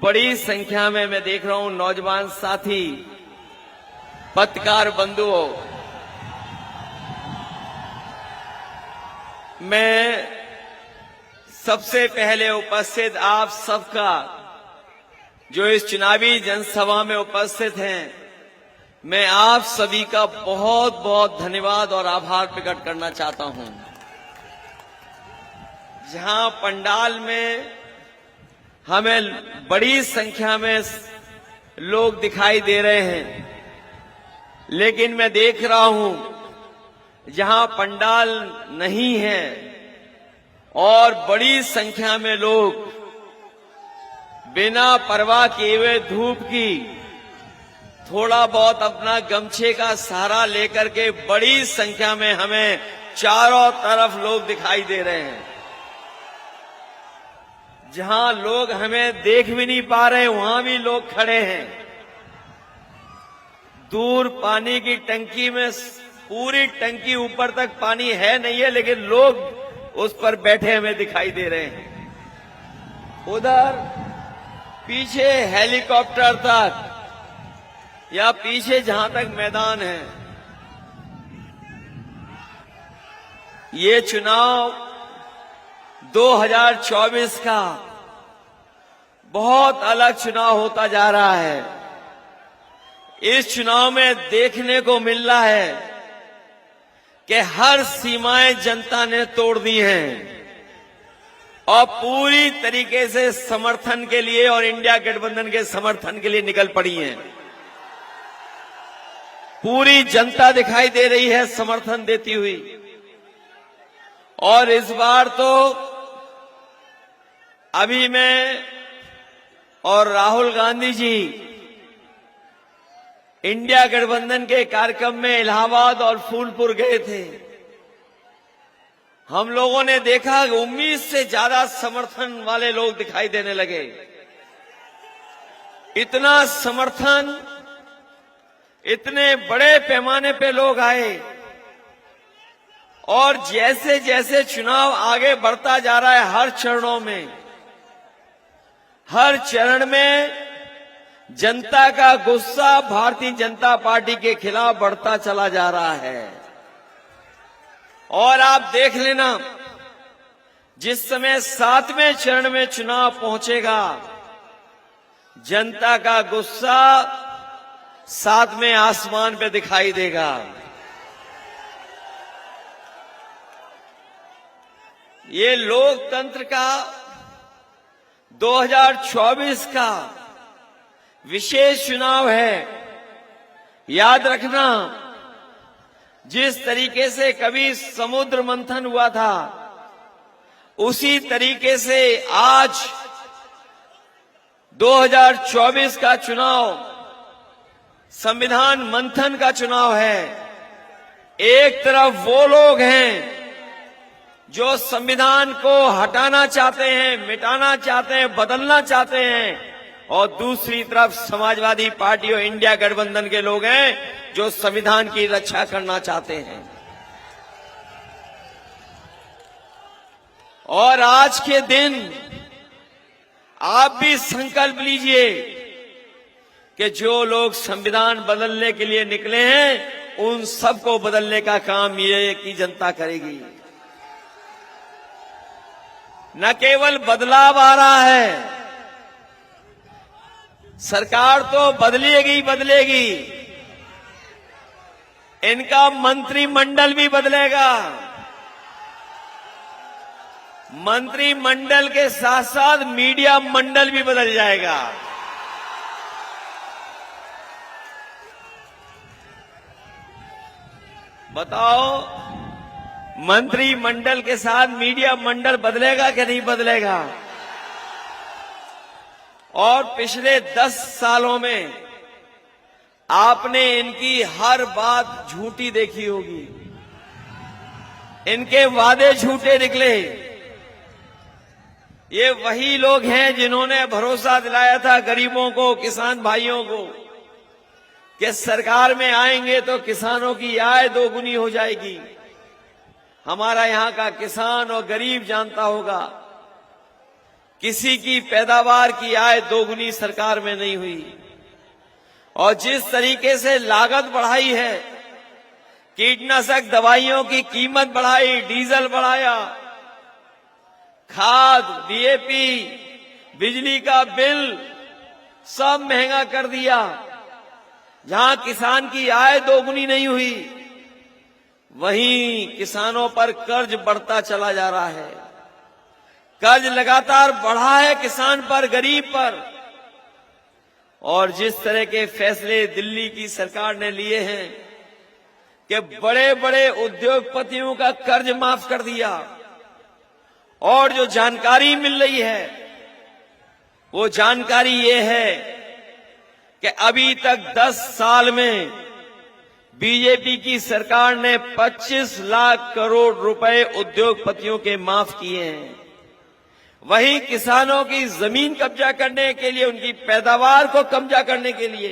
बड़ी संख्या में मैं देख रहा हूं नौजवान साथी, पत्रकार बंधुओं। मैं सबसे पहले उपस्थित आप सबका, जो इस चुनावी जनसभा में उपस्थित हैं, मैं आप सभी का बहुत बहुत धन्यवाद और आभार प्रकट करना चाहता हूं। जहां पंडाल में हमें बड़ी संख्या में लोग दिखाई दे रहे हैं, लेकिन मैं देख रहा हूं जहां पंडाल नहीं है और बड़ी संख्या में लोग बिना परवाह किए हुए धूप की थोड़ा बहुत अपना गमछे का सहारा लेकर के बड़ी संख्या में हमें चारों तरफ लोग दिखाई दे रहे हैं। जहां लोग हमें देख भी नहीं पा रहे, वहां भी लोग खड़े हैं। दूर पानी की टंकी में पूरी टंकी ऊपर तक पानी है नहीं है, लेकिन लोग उस पर बैठे हमें दिखाई दे रहे हैं। उधर पीछे हेलीकॉप्टर तक या पीछे जहां तक मैदान है, ये चुनाव 2024 का बहुत अलग चुनाव होता जा रहा है। इस चुनाव में देखने को मिल रहा है कि हर सीमाएं जनता ने तोड़ दी हैं और पूरी तरीके से समर्थन के लिए और इंडिया गठबंधन के समर्थन के लिए निकल पड़ी हैं। पूरी जनता दिखाई दे रही है समर्थन देती हुई। और इस बार तो अभी मैं और राहुल गांधी जी इंडिया गठबंधन के कार्यक्रम में इलाहाबाद और फूलपुर गए थे। हम लोगों ने देखा कि उम्मीद से ज्यादा समर्थन वाले लोग दिखाई देने लगे। इतना समर्थन, इतने बड़े पैमाने पे लोग आए। और जैसे जैसे चुनाव आगे बढ़ता जा रहा है, हर चरण में जनता का गुस्सा भारतीय जनता पार्टी के खिलाफ बढ़ता चला जा रहा है। और आप देख लेना, जिस समय 7वें चरण में चुनाव पहुंचेगा, जनता का गुस्सा 7वें आसमान पे दिखाई देगा। ये लोकतंत्र का 2024 का विशेष चुनाव है। याद रखना, जिस तरीके से कभी समुद्र मंथन हुआ था, उसी तरीके से आज 2024 का चुनाव संविधान मंथन का चुनाव है। एक तरफ वो लोग हैं जो संविधान को हटाना चाहते हैं, मिटाना चाहते हैं, बदलना चाहते हैं, और दूसरी तरफ समाजवादी पार्टी और इंडिया गठबंधन के लोग हैं जो संविधान की रक्षा करना चाहते हैं। और आज के दिन आप भी संकल्प लीजिए कि जो लोग संविधान बदलने के लिए निकले हैं, उन सबको बदलने का काम ये की जनता करेगी। न केवल बदलाव आ रहा है, सरकार तो बदलेगी, इनका मंत्रिमंडल भी बदलेगा। मंत्रिमंडल के साथ साथ मीडिया मंडल भी बदल जाएगा। बताओ, मंत्रिमंडल के साथ मीडिया मंडल बदलेगा कि नहीं बदलेगा? और पिछले 10 सालों में आपने इनकी हर बात झूठी देखी होगी। इनके वादे झूठे निकले। ये वही लोग हैं जिन्होंने भरोसा दिलाया था गरीबों को, किसान भाइयों को, कि सरकार में आएंगे तो किसानों की आय दोगुनी हो जाएगी। हमारा यहाँ का किसान और गरीब जानता होगा किसी की पैदावार की आय दोगुनी सरकार में नहीं हुई। और जिस तरीके से लागत बढ़ाई है, कीटनाशक दवाइयों की कीमत बढ़ाई, डीजल बढ़ाया, खाद, डीएपी, बिजली का बिल सब महंगा कर दिया। जहां किसान की आय दोगुनी नहीं हुई, वहीं किसानों पर कर्ज बढ़ता चला जा रहा है। कर्ज लगातार बढ़ा है किसान पर, गरीब पर। और जिस तरह के फैसले दिल्ली की सरकार ने लिए हैं कि बड़े बड़े उद्योगपतियों का कर्ज माफ कर दिया, और जो जानकारी मिल रही है वो जानकारी ये है कि अभी तक 10 साल में बीजेपी की सरकार ने 25 लाख करोड़ रुपए उद्योगपतियों के माफ किए हैं। वहीं किसानों की जमीन कब्जा करने के लिए, उनकी पैदावार को कब्जा करने के लिए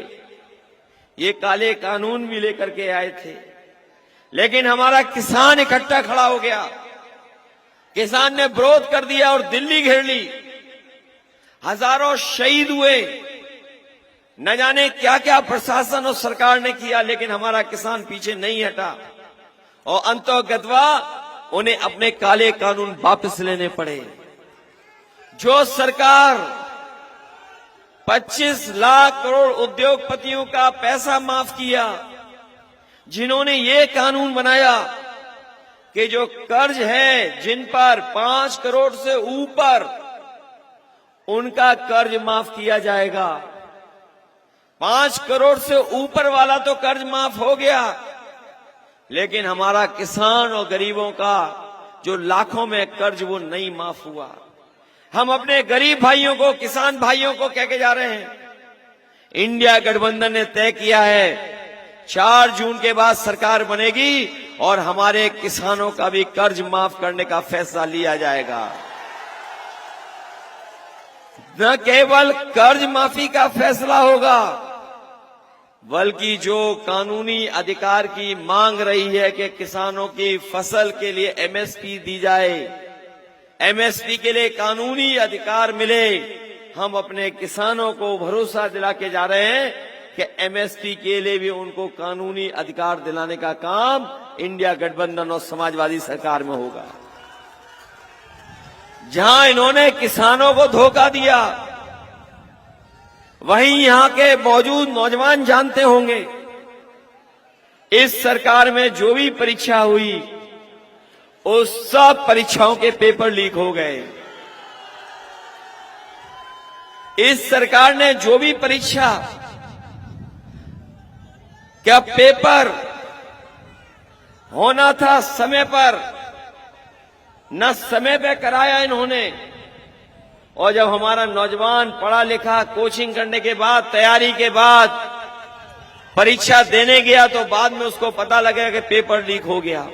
ये काले कानून भी लेकर के आए थे। लेकिन हमारा किसान इकट्ठा खड़ा हो गया, किसान ने विरोध कर दिया और दिल्ली घेर ली। हजारों शहीद हुए, न जाने क्या क्या प्रशासन और सरकार ने किया, लेकिन हमारा किसान पीछे नहीं हटा। और अंततः उन्हें अपने काले कानून वापस लेने पड़े। जो सरकार 25 लाख करोड़ उद्योगपतियों का पैसा माफ किया, जिन्होंने ये कानून बनाया कि जो कर्ज है जिन पर 5 करोड़ से ऊपर, उनका कर्ज माफ किया जाएगा। 5 करोड़ से ऊपर वाला तो कर्ज माफ हो गया, लेकिन हमारा किसान और गरीबों का जो लाखों में कर्ज वो नहीं माफ हुआ। हम अपने गरीब भाइयों को, किसान भाइयों को कह के जा रहे हैं, इंडिया गठबंधन ने तय किया है 4 जून के बाद सरकार बनेगी और हमारे किसानों का भी कर्ज माफ करने का फैसला लिया जाएगा। न केवल कर्ज माफी का फैसला होगा, बल्कि जो कानूनी अधिकार की मांग रही है कि किसानों की फसल के लिए एमएसपी दी जाए, एमएसपी के लिए कानूनी अधिकार मिले, हम अपने किसानों को भरोसा दिला के जा रहे हैं कि एमएसपी के लिए भी उनको कानूनी अधिकार दिलाने का काम इंडिया गठबंधन और समाजवादी सरकार में होगा। जहां इन्होंने किसानों को धोखा दिया, वहीं यहां के मौजूद नौजवान जानते होंगे, इस सरकार में जो भी परीक्षा हुई उस सब परीक्षाओं के पेपर लीक हो गए। इस सरकार ने जो भी परीक्षा क्या पेपर होना था समय पर, न समय पे कराया इन्होंने। और जब हमारा नौजवान पढ़ा लिखा कोचिंग करने के बाद, तैयारी के बाद परीक्षा देने गया, तो बाद में उसको पता लगेगा कि पेपर लीक हो गया।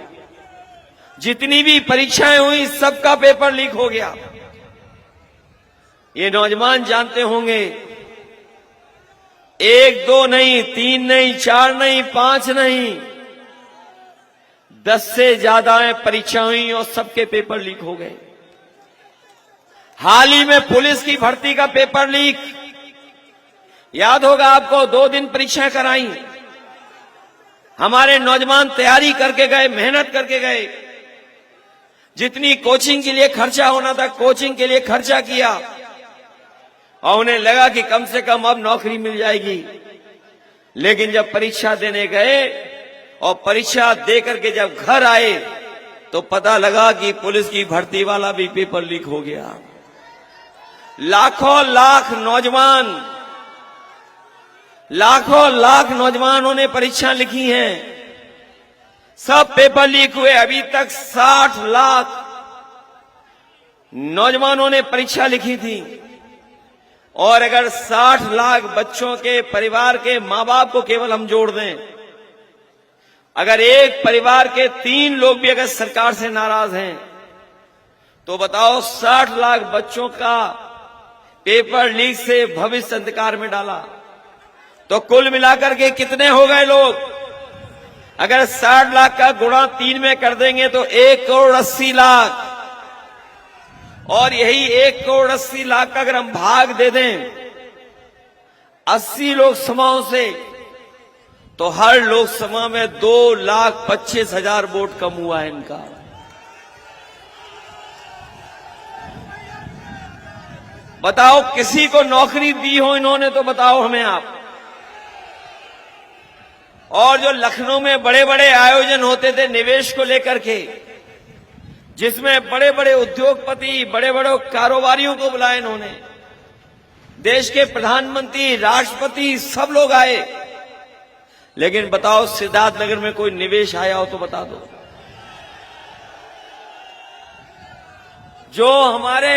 जितनी भी परीक्षाएं हुई सबका पेपर लीक हो गया। ये नौजवान जानते होंगे, 1 2 नहीं, 3 नहीं, 4 नहीं, 5 नहीं, 10 से ज्यादा परीक्षा हुई और सबके पेपर लीक हो गए। हाल ही में पुलिस की भर्ती का पेपर लीक, याद होगा आपको, 2 दिन परीक्षा कराई। हमारे नौजवान तैयारी करके गए, मेहनत करके गए, जितनी कोचिंग के लिए खर्चा होना था कोचिंग के लिए खर्चा किया, और उन्हें लगा कि कम से कम अब नौकरी मिल जाएगी। लेकिन जब परीक्षा देने गए और परीक्षा दे करके जब घर आए, तो पता लगा कि पुलिस की भर्ती वाला भी पेपर लीक हो गया। लाखों लाख नौजवानों ने परीक्षा लिखी हैं, सब पेपर लीक हुए। अभी तक 60 लाख नौजवानों ने परीक्षा लिखी थी। और अगर 60 लाख बच्चों के परिवार के मां बाप को केवल हम जोड़ दें, अगर एक परिवार के 3 लोग भी अगर सरकार से नाराज हैं, तो बताओ 60 लाख बच्चों का पेपर लीक से भविष्य अंधकार में डाला, तो कुल मिलाकर के कितने हो गए लोग? अगर 60 लाख का गुणा 3 में कर देंगे तो 1 करोड़ 80 लाख। और यही 1,80,00,000 का अगर हम भाग दे दें 80 लोकसभाओं से, तो हर लोकसभा में 2,25,000 वोट कम हुआ है इनका। बताओ किसी को नौकरी दी हो इन्होंने तो बताओ हमें आप। और जो लखनऊ में बड़े बड़े आयोजन होते थे निवेश को लेकर के, जिसमें बड़े बड़े उद्योगपति, बड़े बड़े कारोबारियों को बुलाया इन्होंने, देश के प्रधानमंत्री, राष्ट्रपति सब लोग आए, लेकिन बताओ सिद्धार्थनगर में कोई निवेश आया हो तो बता दो। जो हमारे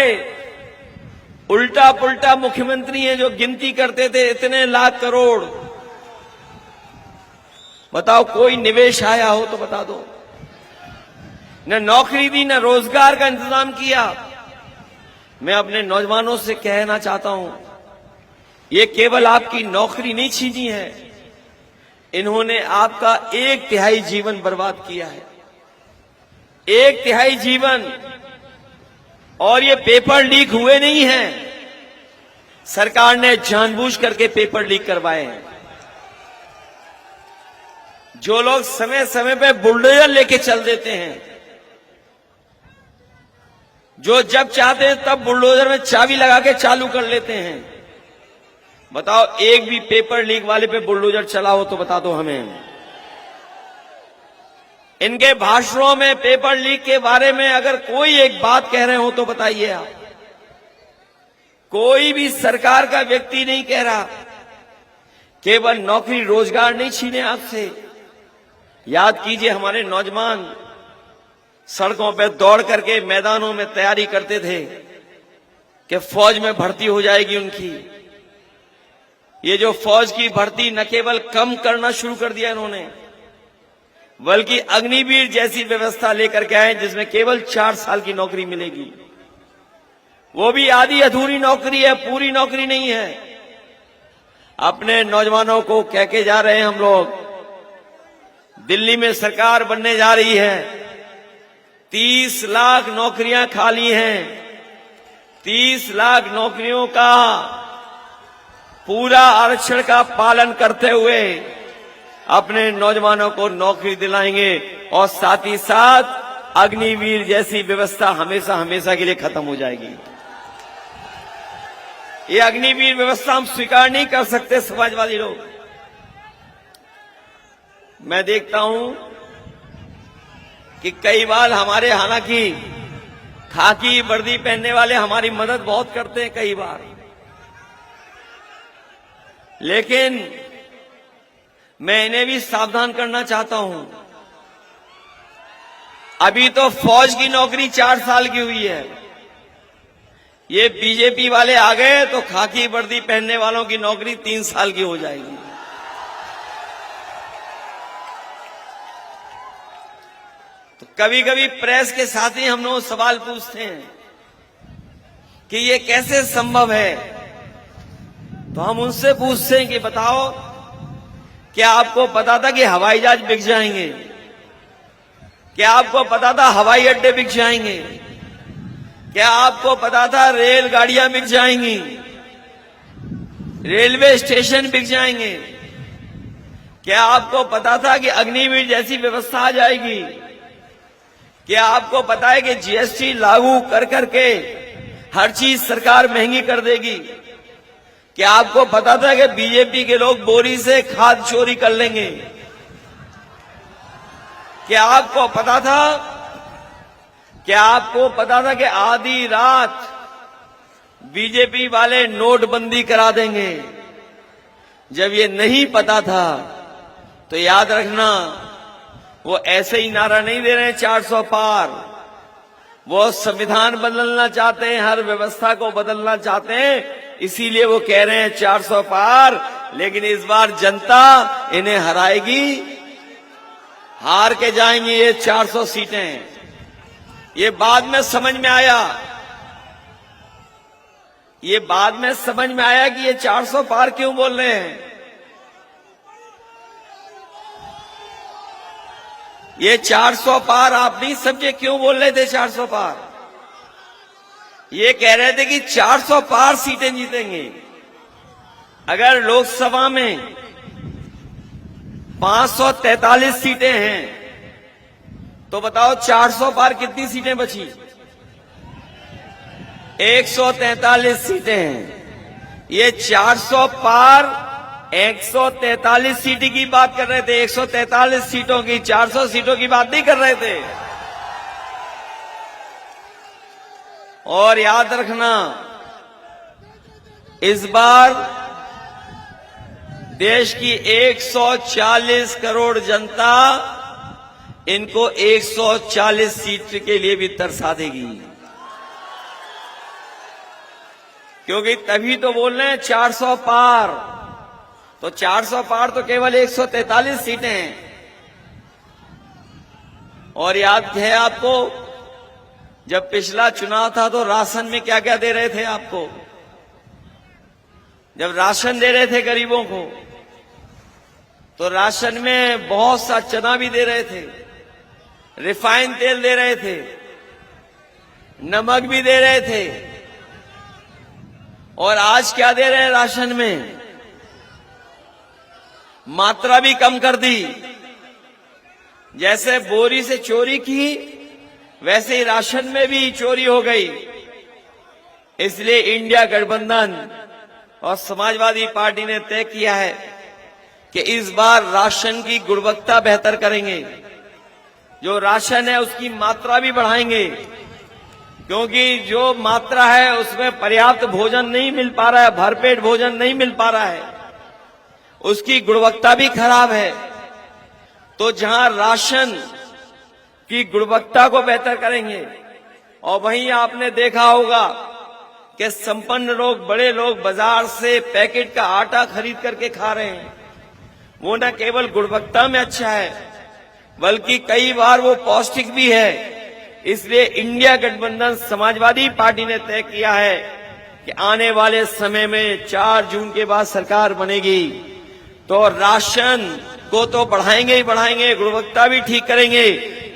उल्टा पुल्टा मुख्यमंत्री हैं, जो गिनती करते थे इतने लाख करोड़, बताओ कोई निवेश आया हो तो बता दो। न नौकरी दी, न रोजगार का इंतजाम किया। मैं अपने नौजवानों से कहना चाहता हूं, ये केवल आपकी नौकरी नहीं छीनी है, इन्होंने आपका 1/3 जीवन बर्बाद किया है, 1/3 जीवन। और ये पेपर लीक हुए नहीं हैं, सरकार ने जानबूझ करके पेपर लीक करवाए हैं। जो लोग समय समय पे बुलडोजर लेके चल देते हैं, जो जब चाहते हैं तब बुलडोजर में चाबी लगा के चालू कर लेते हैं, बताओ एक भी पेपर लीक वाले पे बुलडोजर चला हो तो बता दो हमें। इनके भाषणों में पेपर लीक के बारे में अगर कोई एक बात कह रहे हो तो बताइए आप। कोई भी सरकार का व्यक्ति नहीं कह रहा। केवल नौकरी रोजगार नहीं छीने आपसे। याद कीजिए हमारे नौजवान सड़कों पर दौड़ करके मैदानों में तैयारी करते थे कि फौज में भर्ती हो जाएगी उनकी। ये जो फौज की भर्ती न केवल कम करना शुरू कर दिया इन्होंने, बल्कि अग्निवीर जैसी व्यवस्था लेकर के आए जिसमें केवल 4 साल की नौकरी मिलेगी। वो भी आधी अधूरी नौकरी है, पूरी नौकरी नहीं है। अपने नौजवानों को कह के जा रहे हैं हम लोग, दिल्ली में सरकार बनने जा रही है, 30 लाख नौकरियां खाली हैं। 30 लाख नौकरियों का पूरा आरक्षण का पालन करते हुए अपने नौजवानों को नौकरी दिलाएंगे और साथ ही साथ अग्निवीर जैसी व्यवस्था हमेशा हमेशा के लिए खत्म हो जाएगी। ये अग्निवीर व्यवस्था हम स्वीकार नहीं कर सकते समाजवादी लोग। मैं देखता हूं कि कई बार हमारे, हालांकि खाकी वर्दी पहनने वाले हमारी मदद बहुत करते हैं कई बार, लेकिन मैं इन्हें भी सावधान करना चाहता हूं। अभी तो फौज की नौकरी 4 साल की हुई है, ये बीजेपी वाले आ गए तो खाकी वर्दी पहनने वालों की नौकरी 3 साल की हो जाएगी। तो कभी कभी प्रेस के साथ ही हम लोग सवाल पूछते हैं कि ये कैसे संभव है। तो हम उनसे पूछते हैं कि बताओ, क्या आपको पता था कि हवाई जहाज बिक जाएंगे? क्या आपको पता था हवाई अड्डे बिक जाएंगे? क्या आपको पता था रेलगाड़ियां बिक जाएंगी? रेलवे स्टेशन बिक जाएंगे? क्या आपको पता था कि अग्निवीर जैसी व्यवस्था आ जाएगी? क्या आपको पता है कि जीएसटी लागू कर करके हर चीज सरकार महंगी कर देगी? क्या आपको पता था कि बीजेपी के लोग बोरी से खाद चोरी कर लेंगे? क्या आपको पता था? क्या आपको पता था कि आधी रात बीजेपी वाले नोटबंदी करा देंगे? जब ये नहीं पता था तो याद रखना, वो ऐसे ही नारा नहीं दे रहे हैं 400 पार। वो संविधान बदलना चाहते हैं, हर व्यवस्था को बदलना चाहते हैं, इसीलिए वो कह रहे हैं 400 पार। लेकिन इस बार जनता इन्हें हराएगी, हार के जाएंगी ये 400 सीटें। ये बाद में समझ में आया, ये बाद में समझ में आया कि ये 400 पार क्यों बोल रहे हैं। ये 400 पार आप नहीं समझे क्यों बोल रहे थे 400 पार? ये कह रहे थे कि 400 पार सीटें जीतेंगे। अगर लोकसभा में 543 सीटें हैं तो बताओ 400 पार कितनी सीटें बची? 143 सीटें हैं। ये 400 पार 143 सीट की बात कर रहे थे, 143 सीटों की, 400 सीटों की बात नहीं कर रहे थे। और याद रखना, इस बार देश की 140 करोड़ जनता इनको 140 सीट के लिए भी तरसा देगी, क्योंकि तभी तो बोल रहे हैं 400 पार। तो 400 पार तो केवल 143 सीटें हैं। और याद है आपको, जब पिछला चुनाव था तो राशन में क्या क्या दे रहे थे आपको? जब राशन दे रहे थे गरीबों को तो राशन में बहुत सा चना भी दे रहे थे, रिफाइंड तेल दे रहे थे, नमक भी दे रहे थे। और आज क्या दे रहे हैं राशन में? मात्रा भी कम कर दी। जैसे बोरी से चोरी की वैसे ही राशन में भी चोरी हो गई। इसलिए इंडिया गठबंधन और समाजवादी पार्टी ने तय किया है कि इस बार राशन की गुणवत्ता बेहतर करेंगे। जो राशन है उसकी मात्रा भी बढ़ाएंगे, क्योंकि जो मात्रा है उसमें पर्याप्त भोजन नहीं मिल पा रहा है, भरपेट भोजन नहीं मिल पा रहा है, उसकी गुणवत्ता भी खराब है। तो जहां राशन की गुणवत्ता को बेहतर करेंगे, और वहीं आपने देखा होगा कि संपन्न लोग, बड़े लोग बाजार से पैकेट का आटा खरीद करके खा रहे हैं। वो न केवल गुणवत्ता में अच्छा है बल्कि कई बार वो पौष्टिक भी है। इसलिए इंडिया गठबंधन समाजवादी पार्टी ने तय किया है कि आने वाले समय में 4 जून के बाद सरकार बनेगी तो राशन को तो बढ़ाएंगे ही बढ़ाएंगे, गुणवत्ता भी ठीक करेंगे,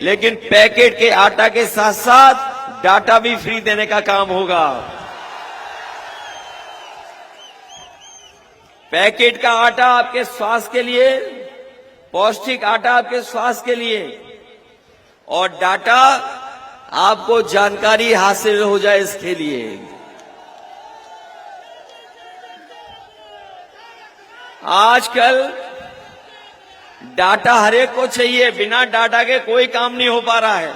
लेकिन पैकेट के आटा के साथ साथ डाटा भी फ्री देने का काम होगा। पैकेट का आटा आपके स्वास्थ्य के लिए, पौष्टिक आटा आपके स्वास्थ्य के लिए, और डाटा आपको जानकारी हासिल हो जाए इसके लिए। आजकल डाटा हर एक को चाहिए, बिना डाटा के कोई काम नहीं हो पा रहा है।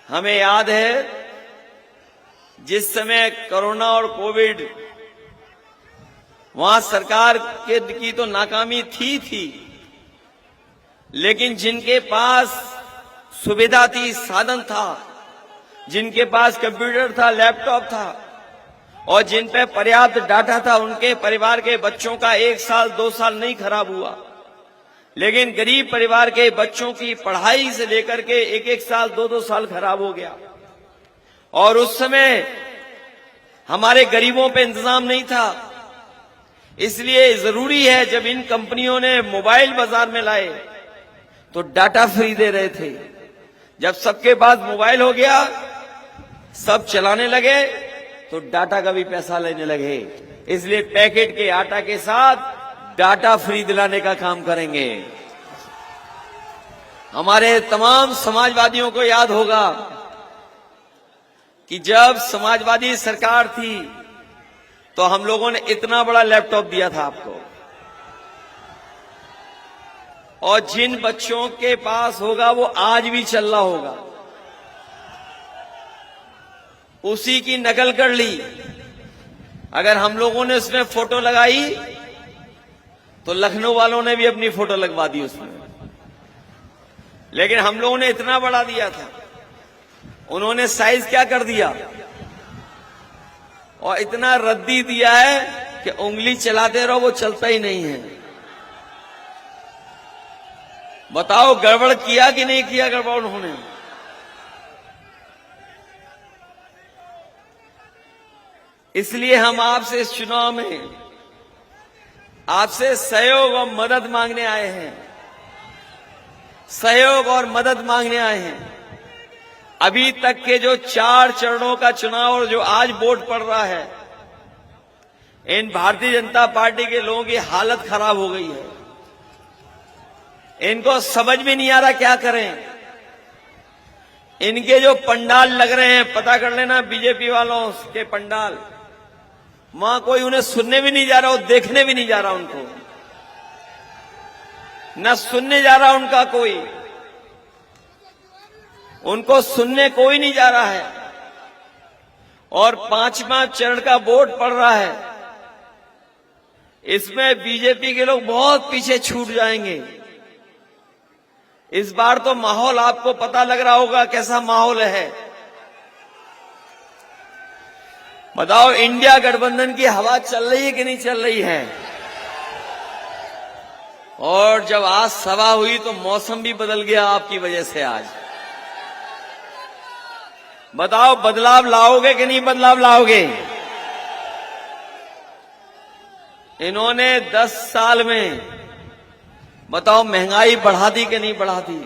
हमें याद है जिस समय कोरोना और कोविड, वहां सरकार की तो नाकामी थी, लेकिन जिनके पास सुविधा थी, साधन था, जिनके पास कंप्यूटर था, लैपटॉप था और जिन पे पर्याप्त डाटा था, उनके परिवार के बच्चों का 1 साल 2 साल नहीं खराब हुआ। लेकिन गरीब परिवार के बच्चों की पढ़ाई से लेकर के 1-1 साल 2-2 साल खराब हो गया। और उस समय हमारे गरीबों पे इंतजाम नहीं था। इसलिए जरूरी है, जब इन कंपनियों ने मोबाइल बाजार में लाए तो डाटा फ्री दे रहे थे। जब सबके पास मोबाइल हो गया, सब चलाने लगे, तो डाटा का भी पैसा लेने लगे। इसलिए पैकेट के आटा के साथ डाटा फ्री दिलाने का काम करेंगे। हमारे तमाम समाजवादियों को याद होगा कि जब समाजवादी सरकार थी तो हम लोगों ने इतना बड़ा लैपटॉप दिया था आपको, और जिन बच्चों के पास होगा वो आज भी चल रहा होगा, उसी की नकल कर ली। अगर हम लोगों ने उसमें फोटो लगाई तो लखनऊ वालों ने भी अपनी फोटो लगवा दी उसमें। लेकिन हम लोगों ने इतना बड़ा दिया था, उन्होंने साइज क्या कर दिया, और इतना रद्दी दिया है कि उंगली चलाते रहो वो चलता ही नहीं है। बताओ गड़बड़ किया कि नहीं किया गड़बड़ उन्होंने? इसलिए हम आपसे इस चुनाव में आपसे सहयोग और मदद मांगने आए हैं, सहयोग और मदद मांगने आए हैं। अभी तक के जो 4 चरणों का चुनाव और जो आज वोट पड़ रहा है, इन भारतीय जनता पार्टी के लोगों की हालत खराब हो गई है। इनको समझ में नहीं आ रहा क्या करें। इनके जो पंडाल लग रहे हैं, पता कर लेना बीजेपी वालों के पंडाल, वहां कोई उन्हें सुनने भी नहीं जा रहा, और देखने भी नहीं जा रहा उनको, न सुनने जा रहा उनका कोई, उनको सुनने कोई नहीं जा रहा है। और 5वां चरण का वोट पड़ रहा है, इसमें बीजेपी के लोग बहुत पीछे छूट जाएंगे। इस बार तो माहौल आपको पता लग रहा होगा कैसा माहौल है। बताओ, इंडिया गठबंधन की हवा चल रही है कि नहीं चल रही है? और जब आज सभा हुई तो मौसम भी बदल गया आपकी वजह से। आज बताओ, बदलाव लाओगे कि नहीं बदलाव लाओगे? इन्होंने 10 साल में बताओ महंगाई बढ़ा दी कि नहीं बढ़ा दी?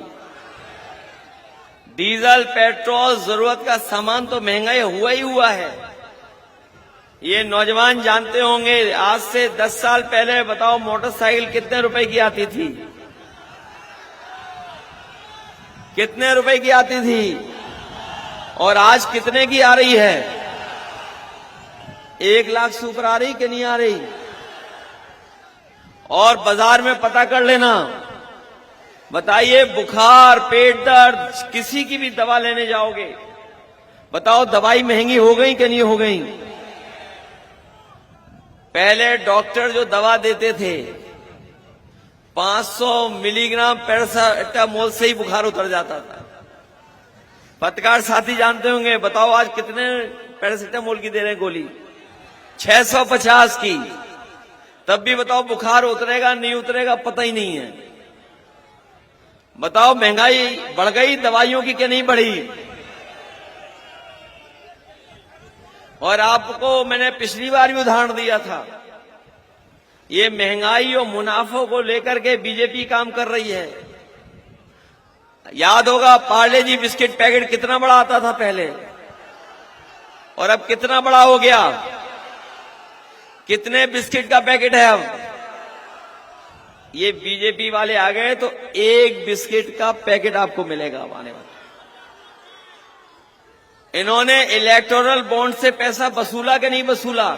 डीजल, पेट्रोल, जरूरत का सामान तो महंगाई हुआ ही हुआ है। ये नौजवान जानते होंगे, आज से 10 साल पहले बताओ मोटरसाइकिल कितने रुपए की आती थी? कितने रुपए की आती थी? और आज कितने की आ रही है? 1 लाख से ऊपर आ रही कि नहीं आ रही? और बाजार में पता कर लेना, बताइए बुखार, पेट दर्द, किसी की भी दवा लेने जाओगे, बताओ दवाई महंगी हो गई कि नहीं हो गई? पहले डॉक्टर जो दवा देते थे 500 मिलीग्राम पैरासिटामोल से ही बुखार उतर जाता था। पत्रकार साथी जानते होंगे, बताओ आज कितने पैरासिटामोल की दे रहे हैं गोली? 650 की। तब भी बताओ बुखार उतरेगा नहीं उतरेगा पता ही नहीं है। बताओ महंगाई बढ़ गई दवाइयों की कि नहीं बढ़ी? और आपको मैंने पिछली बार भी उदाहरण दिया था, ये महंगाई और मुनाफों को लेकर के बीजेपी काम कर रही है। याद होगा पार्ले जी बिस्किट पैकेट कितना बड़ा आता था पहले, और अब कितना बड़ा हो गया? कितने बिस्किट का पैकेट है अब? ये बीजेपी वाले आ गए तो 1 बिस्किट का पैकेट आपको मिलेगा अब आने वाले। इन्होंने इलेक्टोरल बॉन्ड से पैसा वसूला कि नहीं वसूला?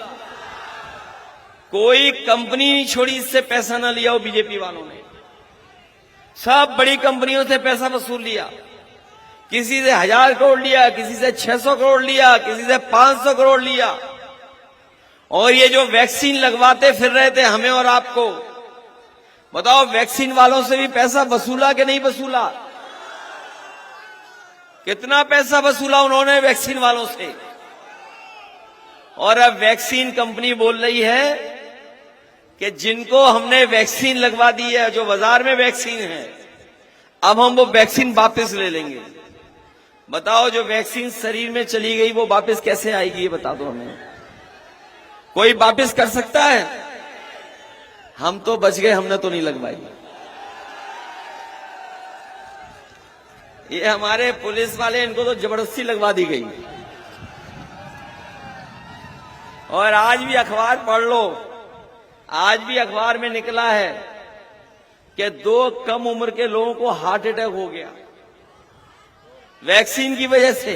कोई कंपनी नहीं छोड़ी इससे पैसा ना लिया हो बीजेपी वालों ने। सब बड़ी कंपनियों से पैसा वसूल लिया। किसी से 1000 करोड़ लिया, किसी से 600 करोड़ लिया, किसी से 500 करोड़ लिया। और ये जो वैक्सीन लगवाते फिर रहे थे हमें और आपको, बताओ वैक्सीन वालों से भी पैसा वसूला कि नहीं वसूला? कितना पैसा वसूला उन्होंने वैक्सीन वालों से? और अब वैक्सीन कंपनी बोल रही है कि जिनको हमने वैक्सीन लगवा दी है, जो बाजार में वैक्सीन है, अब हम वो वैक्सीन वापस ले लेंगे। बताओ जो वैक्सीन शरीर में चली गई वो वापस कैसे आएगी? ये बता दो हमें। कोई वापस कर सकता है? हम तो बच गए, हमने तो नहीं लगवाई। ये हमारे पुलिस वाले, इनको तो जबरदस्ती लगवा दी गई। और आज भी अखबार पढ़ लो, आज भी अखबार में निकला है कि 2 कम उम्र के लोगों को हार्ट अटैक हो गया वैक्सीन की वजह से।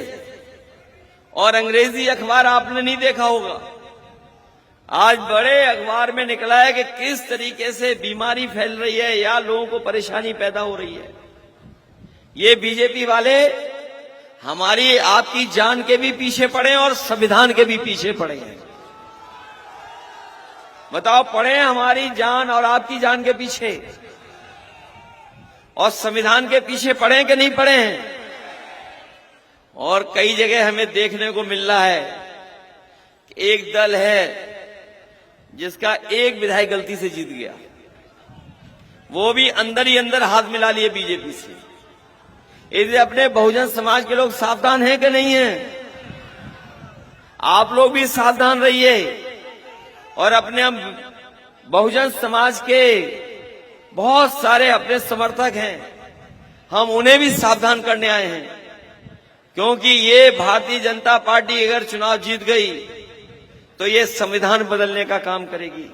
और अंग्रेजी अखबार आपने नहीं देखा होगा, आज बड़े अखबार में निकला है कि किस तरीके से बीमारी फैल रही है या लोगों को परेशानी पैदा हो रही है। ये बीजेपी वाले हमारी आपकी जान के भी पीछे पड़े और संविधान के भी पीछे पड़े हैं। बताओ, पड़े हैं हमारी जान और आपकी जान के पीछे, और संविधान के पीछे पड़े हैं कि नहीं पड़े हैं? और कई जगह हमें देखने को मिल रहा है कि एक दल है जिसका एक विधायक गलती से जीत गया, वो भी अंदर ही अंदर हाथ मिला लिए बीजेपी से। इसलिए अपने बहुजन समाज के लोग सावधान हैं कि नहीं हैं? आप लोग भी सावधान रहिए। और अपने हम बहुजन समाज के बहुत सारे अपने समर्थक हैं, हम उन्हें भी सावधान करने आए हैं क्योंकि ये भारतीय जनता पार्टी अगर चुनाव जीत गई तो ये संविधान बदलने का काम करेगी,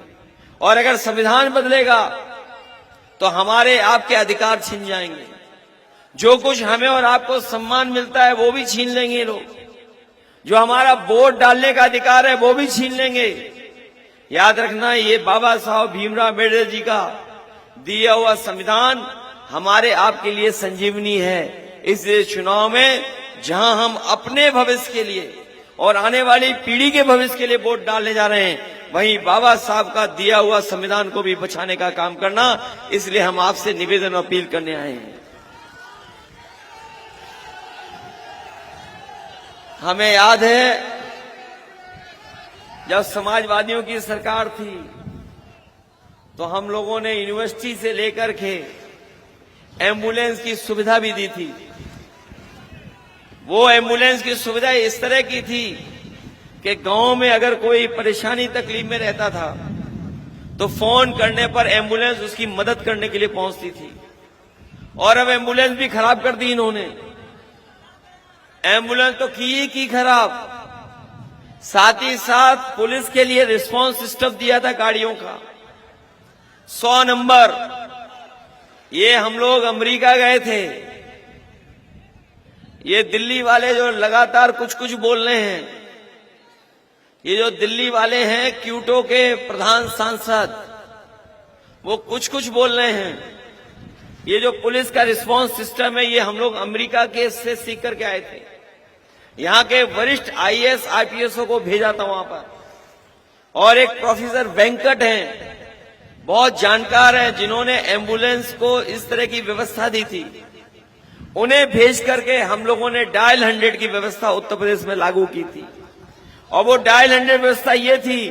और अगर संविधान बदलेगा तो हमारे आपके अधिकार छीन जाएंगे। जो कुछ हमें और आपको सम्मान मिलता है वो भी छीन लेंगे ये लोग। जो हमारा वोट डालने का अधिकार है वो भी छीन लेंगे। याद रखना, ये बाबा साहब भीमराव अम्बेडकर जी का दिया हुआ संविधान हमारे आपके लिए संजीवनी है। इसलिए चुनाव में जहां हम अपने भविष्य के लिए और आने वाली पीढ़ी के भविष्य के लिए वोट डालने जा रहे हैं, वहीं बाबा साहब का दिया हुआ संविधान को भी बचाने का काम करना। इसलिए हम आपसे निवेदन और अपील करने आए हैं। हमें याद है जब समाजवादियों की सरकार थी तो हम लोगों ने यूनिवर्सिटी से लेकर के एम्बुलेंस की सुविधा भी दी थी। वो एम्बुलेंस की सुविधा इस तरह की थी कि गांव में अगर कोई परेशानी तकलीफ में रहता था तो फोन करने पर एम्बुलेंस उसकी मदद करने के लिए पहुंचती थी। और अब एम्बुलेंस भी खराब कर दी इन्होंने। एम्बुलेंस तो की खराब, साथ ही साथ पुलिस के लिए रिस्पांस सिस्टम दिया था गाड़ियों का 100 नंबर। ये हम लोग अमेरिका गए थे, ये दिल्ली वाले जो लगातार कुछ कुछ बोल रहे हैं, ये जो दिल्ली वाले हैं क्यूटो के प्रधान सांसद, वो कुछ कुछ बोल रहे हैं। ये जो पुलिस का रिस्पांस सिस्टम है ये हम लोग अमेरिका के से सीख करके आए थे। यहां के वरिष्ठ आईएएस आईपीएसओ को भेजा था वहां पर, और एक प्रोफेसर वेंकट हैं, बहुत जानकार हैं, जिन्होंने एम्बुलेंस को इस तरह की व्यवस्था दी थी। उन्हें भेज करके हम लोगों ने डायल 100 की व्यवस्था उत्तर प्रदेश में लागू की थी। और वो डायल 100 व्यवस्था ये थी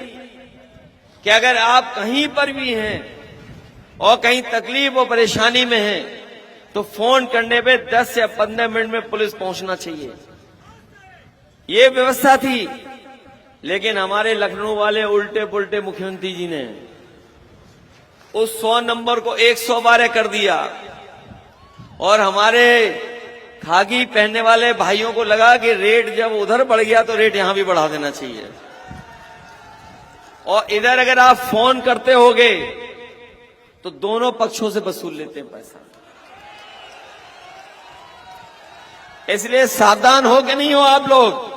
कि अगर आप कहीं पर भी हैं और कहीं तकलीफ और परेशानी में हैं तो फोन करने पे 10 या 15 मिनट में पुलिस पहुंचना चाहिए। ये व्यवस्था थी। लेकिन हमारे लखनऊ वाले उल्टे पुल्टे मुख्यमंत्री जी ने उस 100 नंबर को 112 कर दिया, और हमारे खाकी पहनने वाले भाइयों को लगा कि रेट जब उधर बढ़ गया तो रेट यहां भी बढ़ा देना चाहिए। और इधर अगर आप फोन करते होगे तो दोनों पक्षों से वसूल लेते हैं पैसा। इसलिए सावधान हो कि नहीं हो आप लोग।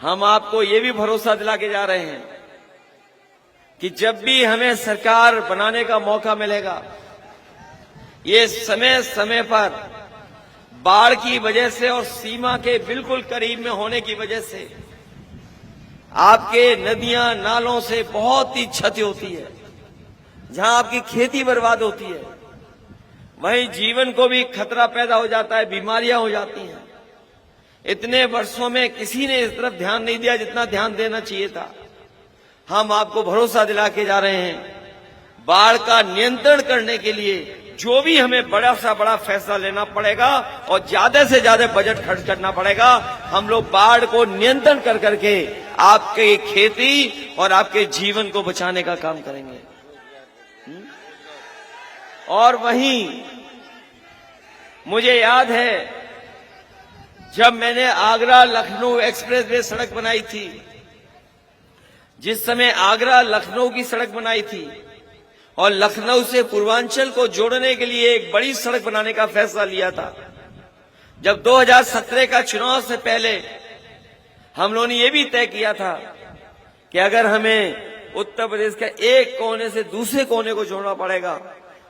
हम आपको ये भी भरोसा दिला के जा रहे हैं कि जब भी हमें सरकार बनाने का मौका मिलेगा, ये समय समय पर बाढ़ की वजह से और सीमा के बिल्कुल करीब में होने की वजह से आपके नदियां नालों से बहुत ही क्षति होती है। जहां आपकी खेती बर्बाद होती है वहीं जीवन को भी खतरा पैदा हो जाता है, बीमारियां हो जाती हैं। इतने वर्षों में किसी ने इस तरफ ध्यान नहीं दिया जितना ध्यान देना चाहिए था। हम आपको भरोसा दिला के जा रहे हैं, बाढ़ का नियंत्रण करने के लिए जो भी हमें बड़ा सा बड़ा फैसला लेना पड़ेगा और ज्यादा से ज्यादा बजट खर्च करना पड़ेगा, हम लोग बाढ़ को नियंत्रण कर करके आपके खेती और आपके जीवन को बचाने का काम करेंगे। और वहीं मुझे याद है जब मैंने आगरा लखनऊ एक्सप्रेसवे सड़क बनाई थी, जिस समय आगरा लखनऊ की सड़क बनाई थी और लखनऊ से पूर्वांचल को जोड़ने के लिए एक बड़ी सड़क बनाने का फैसला लिया था। जब 2017 का चुनाव से पहले हम लोगों ने यह भी तय किया था कि अगर हमें उत्तर प्रदेश के एक कोने से दूसरे कोने को जोड़ना पड़ेगा,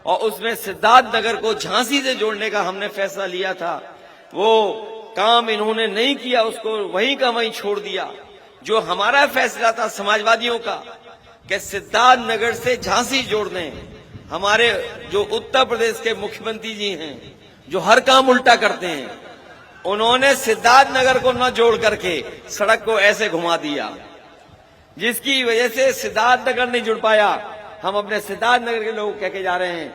और उसमें सिद्धार्थनगर को झांसी से जोड़ने का हमने फैसला लिया था, वो काम इन्होंने नहीं किया, उसको वहीं का वहीं छोड़ दिया। जो हमारा फैसला था समाजवादियों का कि सिद्धार्थनगर से झांसी जोड़ दें, हमारे जो उत्तर प्रदेश के मुख्यमंत्री जी हैं जो हर काम उल्टा करते हैं, उन्होंने सिद्धार्थनगर को न जोड़ करके सड़क को ऐसे घुमा दिया, जिसकी वजह से सिद्धार्थनगर नहीं जुड़ पाया। हम अपने सिद्धार्थनगर के लोग कह के जा रहे हैं,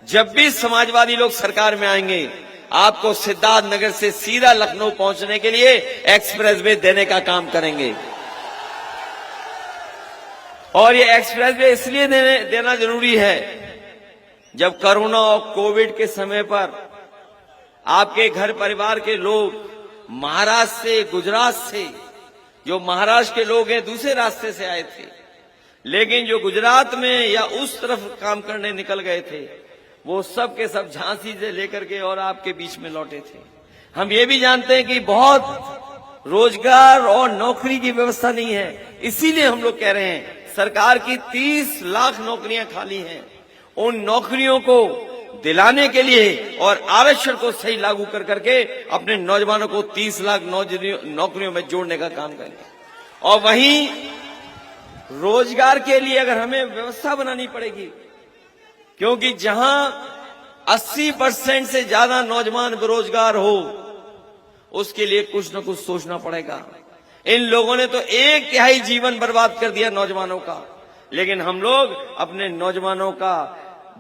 जब भी समाजवादी लोग सरकार में आएंगे आपको सिद्धार्थनगर से सीधा लखनऊ पहुंचने के लिए एक्सप्रेसवे देने का काम करेंगे। और ये एक्सप्रेसवे इसलिए देना जरूरी है, जब कोरोना और कोविड के समय पर आपके घर परिवार के लोग महाराष्ट्र से, गुजरात से, जो महाराष्ट्र के लोग हैं दूसरे रास्ते से आए थे, लेकिन जो गुजरात में या उस तरफ काम करने निकल गए थे वो सब के सब झांसी से लेकर के और आपके बीच में लौटे थे। हम ये भी जानते हैं कि बहुत रोजगार और नौकरी की व्यवस्था नहीं है, इसीलिए हम लोग कह रहे हैं सरकार की 30 लाख नौकरियां खाली हैं, उन नौकरियों को दिलाने के लिए और आरक्षण को सही लागू कर करके अपने नौजवानों को 30 लाख नौकरियों में जोड़ने का काम करें। और वहीं रोजगार के लिए अगर हमें व्यवस्था बनानी पड़ेगी, क्योंकि जहां 80% से ज्यादा नौजवान बेरोजगार हो उसके लिए कुछ न कुछ सोचना पड़ेगा। इन लोगों ने तो 1/3 जीवन बर्बाद कर दिया नौजवानों का, लेकिन हम लोग अपने नौजवानों का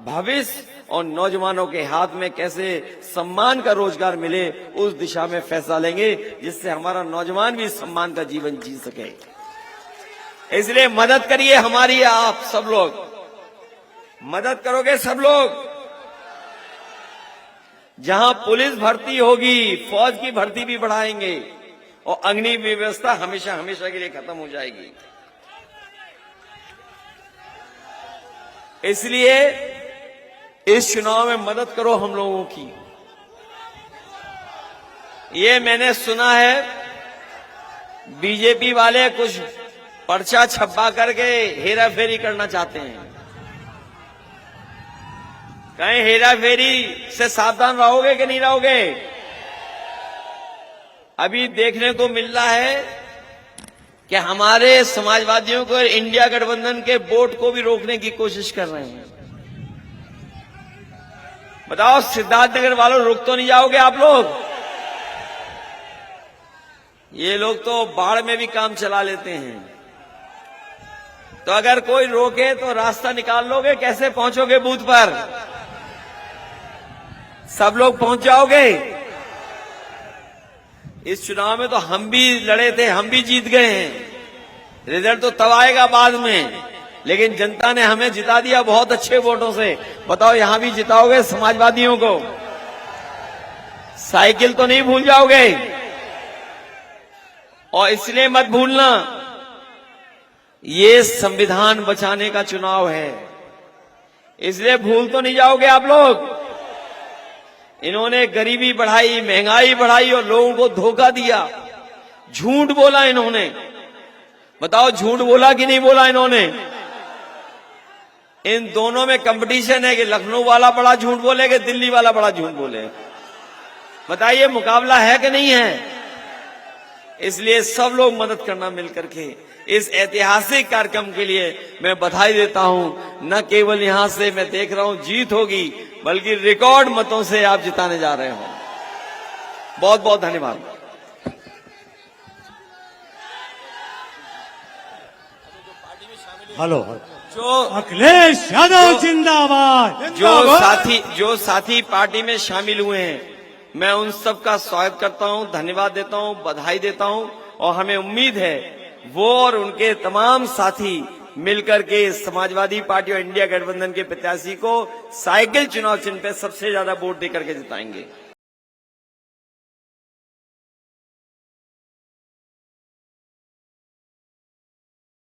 भविष्य और नौजवानों के हाथ में कैसे सम्मान का रोजगार मिले उस दिशा में फैसला लेंगे, जिससे हमारा नौजवान भी सम्मान का जीवन जी सके। इसलिए मदद करिए हमारी, आप सब लोग मदद करोगे, सब लोग। जहां पुलिस भर्ती होगी, फौज की भर्ती भी बढ़ाएंगे और अग्नि व्यवस्था हमेशा हमेशा के लिए खत्म हो जाएगी। इसलिए इस चुनाव में मदद करो हम लोगों की। ये मैंने सुना है बीजेपी वाले कुछ पर्चा छपा करके हेरा फेरी करना चाहते हैं। कहीं हेरा फेरी से सावधान रहोगे कि नहीं रहोगे? अभी देखने को मिल रहा है कि हमारे समाजवादियों को इंडिया गठबंधन के वोट को भी रोकने की कोशिश कर रहे हैं। बताओ, सिद्धार्थनगर वालों, रुक तो नहीं जाओगे आप लोग? ये लोग तो बाढ़ में भी काम चला लेते हैं, तो अगर कोई रोके तो रास्ता निकाल लोगे? कैसे पहुंचोगे बूथ पर? सब लोग पहुंच जाओगे? इस चुनाव में तो हम भी लड़े थे, हम भी जीत गए हैं। रिजल्ट तो तब आएगा बाद में, लेकिन जनता ने हमें जिता दिया बहुत अच्छे वोटों से। बताओ, यहां भी जिताओगे समाजवादियों को? साइकिल तो नहीं भूल जाओगे? और इसलिए मत भूलना, ये संविधान बचाने का चुनाव है, इसलिए भूल तो नहीं जाओगे आप लोग। इन्होंने गरीबी बढ़ाई, महंगाई बढ़ाई और लोगों को धोखा दिया, झूठ बोला इन्होंने। बताओ, झूठ बोला कि नहीं बोला इन्होंने? इन दोनों में कंपटीशन है कि लखनऊ वाला बड़ा झूठ बोले कि दिल्ली वाला बड़ा झूठ बोले। बताइए, मुकाबला है कि नहीं है? इसलिए सब लोग मदद करना मिलकर के इस ऐतिहासिक कार्यक्रम के लिए मैं बधाई देता हूं। न केवल यहां से मैं देख रहा हूं जीत होगी, बल्कि रिकॉर्ड मतों से आप जिताने जा रहे हो। बहुत बहुत धन्यवाद। हेलो, जो अखिलेश यादव जिंदाबाद। जो साथी पार्टी में शामिल हुए हैं, मैं उन सब का स्वागत करता हूं, धन्यवाद देता हूं, बधाई देता हूं। और हमें उम्मीद है वो और उनके तमाम साथी मिलकर के समाजवादी पार्टी और इंडिया गठबंधन के प्रत्याशी को साइकिल चुनाव चिन्ह पे सबसे ज्यादा वोट देकर के जिताएंगे।